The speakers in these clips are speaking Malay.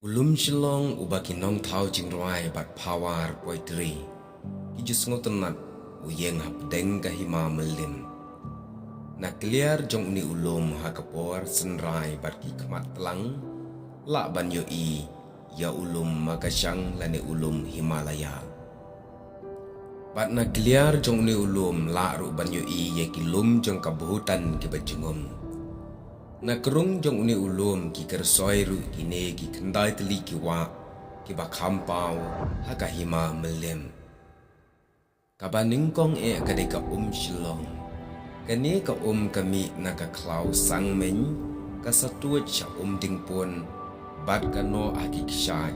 Ulum Shillong ubaki nong thau jingruai bat pawar poetry. Kijus ngotenat uyeng hapdeng kahima melim. Na clear jong uni ulum hakapor senrai bat ki kemat telang. La ban yo ya ulum magasyang lani ulum Himalaya. Bat na clear jong uni ulum la ru ban yo ya kilum jong kabuhutan ki bajungum. Na kerung jong uni ulum ki kersoi ru kine ki kendai teli ki wa ki bakampau hakahima melim. Kabaningkong kadeka Shillong. Kani ka kami na kaklau sang men kasatuat siya dingpun bat kano akikshay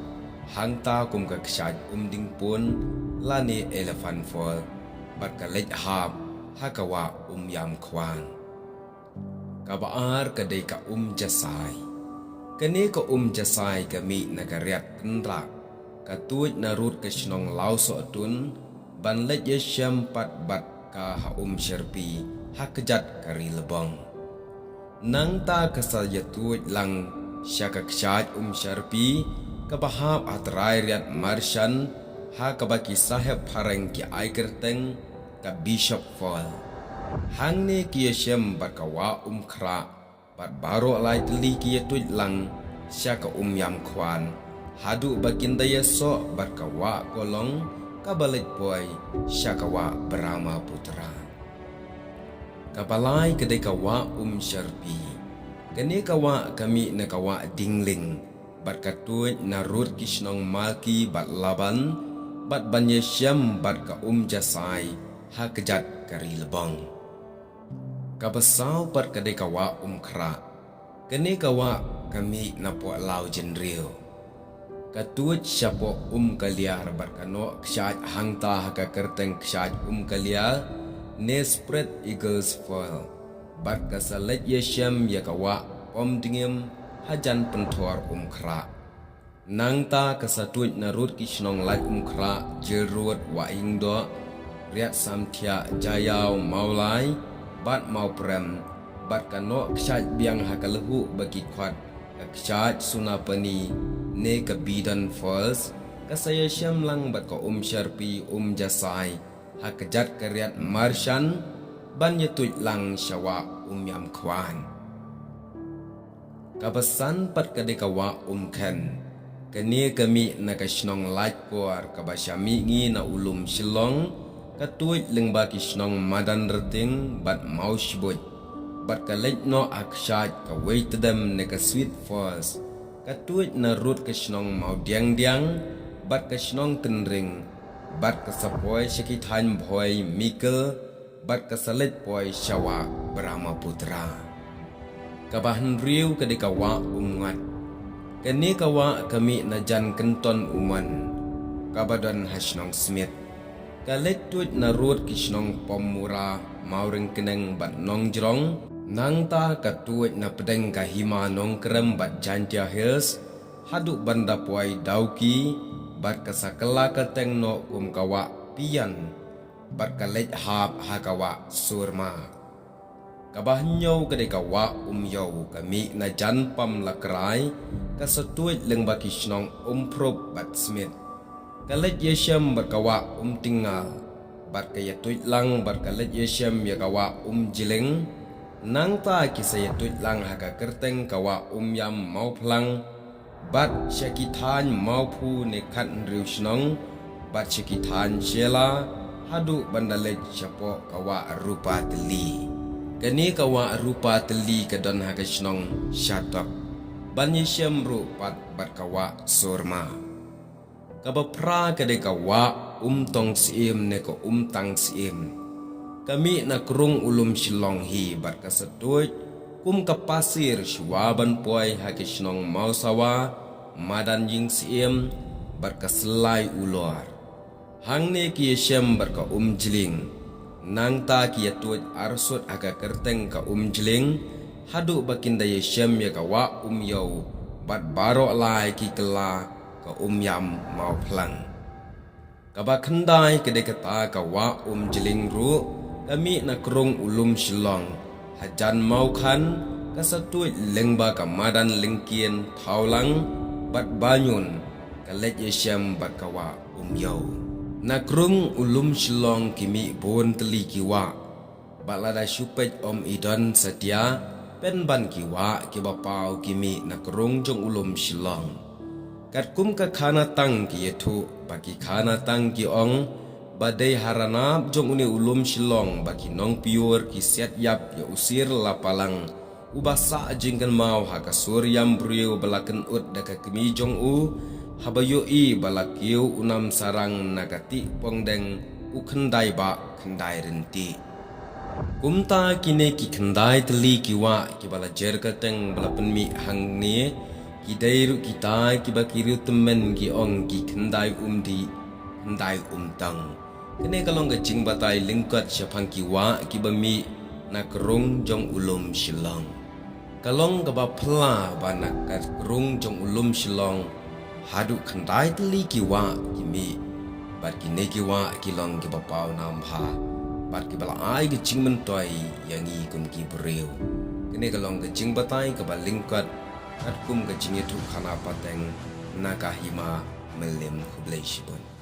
hangta ka kshay dingpun lani elephant fall bat kalit hab hakawa yam kwan. Kabaar kadai ka jasay. Kani ka jasay kami nagariat kenrak. Katuit narut kasinong lauso atun. Banlet yasyam pat bat ka sherpi hakajat kari lebong. Nang ta kasal yatuit lang siya kaksat sherpi. Kabahap atray riat marsyan hakabaki sahib pareng ki ay kerteng ka Bishop Fall. Hang ni kia syam bat kawa kra bat baro alai teli kia tuit lang sya ka yam kwan hadu bakin daya so bat kawa kolong kabalit boy sya kawa Brahma Putra. Kabalai kedai kawa sherpi kani kawa kami na kawa dingling bat katuit narut kisnong malki bat laban bat banya syam bat ka jasai hakajat kari lebong. Kabasau pat kadai kawa kra. Kani kawa kami na po lau jenrio. Katuit siya po kaliar bat kano ksyat hangta haka kerteng ksyat kaliar ne spread eagles fall. Bat kasalit yasyam ya kawa dingim hajan pentor kra. Nang ta kasatuit narut kisnong lait kra jerut wa ingdo riat samtia jayau maulai bat mau prem bat kano ksat biang hakalehu bagi kwat ksat sunapani ne ke bidan falls kasaya syam lang bat ko sherpi jasai hakajat kariat marsyan ban yatuit lang syawa yam kwan. Kabasan pat kadekawa ken kani kami nakasnong light por kabasyami ngi na ulum Shillong katuit lengba kisnong madan reting bat mau shibut bat kalit no akshat ka wait them ne ka sweet falls katuit na root kisnong mau diang bat kisnong tenring bat kasapoy syakithan boy Mikkel bat kasalit boy syawa Brahma Putra. Kabahan riu kadikawa ungat kani kawa kami na jan kenton uman kabadan hasnong Smith. Kalit tuit narut kisnong pemura mauring keneng bat nong jrong nang ta katuit na pedeng kahima nong krem bat Jantia Hills haduk banda puai dauki bat kasakela kateng no kawa pian bat kalit hab hakawa surma. Kabahnyau kadekawa yau kami na jan pam lakrai kasatuit lengba kisnong prop bat Smith. Kalit yasyam berkawa tinggal bat kaya tuit lang bat kalit yasyam ya kawa jiling nang ta kisaya tuit lang haka kerteng kawa yam mau plang bat syakitan mau pu ne kat riu snong bat syakitan syela hadu bandalet syapo kawa rupa teli kani kawa rupa teli kadon haka snong syatok ban yasyam rupat bat kawa surma. Kabapra kadekawa tong siem ne ko tang siem. Kami na krung ulum Shillong hi bat kasatuit kapasir syuaban puai hakisnong mausawa madan jing siem bat kaselai ulor. Hang ne ki syem bat ka jiling. Nang ta ki tuit arsut aga kerteng ka jiling hadu bakinda syem ya kawa yau bat baro lai ki kela ka yam mau plang. Kabakandai kedekata kawa jiling ru kami na krung ulum Shillong hajan mau kan kasatuit lengba kamadan lengkien paulang bat banyun kalet yesham bat kawa yau nakrung ulum shilong kimi bon teli kiwa balada syupej idon setia pen ban kiwa kibapau kimi nakrung jong ulum shilong kat kum ka khana tang ki yetu baki khana tang ki ong badai haranap jong uni ulum shilong baki nong pior ki set yap ya usir lapalang ubasa jingkan mau haka suryam briu balakan ut daka kimi jong u habayo i balakiu unam sarang nagati pongdeng ukhendai ba khendai rinti kumta kine ki khendai teli kiwa ki bala jerkateng balapan mi hang ni ki dairu kita ki bakiru temen ki ong ki khendai umdi khendai umtang kene kalong ke jing batai lingkat syapang kiwa ki bami nakrung jong ulum shilong kalong ke bapla banak nakrung jong ulum shilong hadu khendai teli kiwa kimi bat kine kiwa kilong ki bapau namha bat ki bala ai ke jing mentoi yangi kum ki breu kene kalong ke jing batai ke balingkat kum ke jing itu khana pateng nakahima melim khublei shibun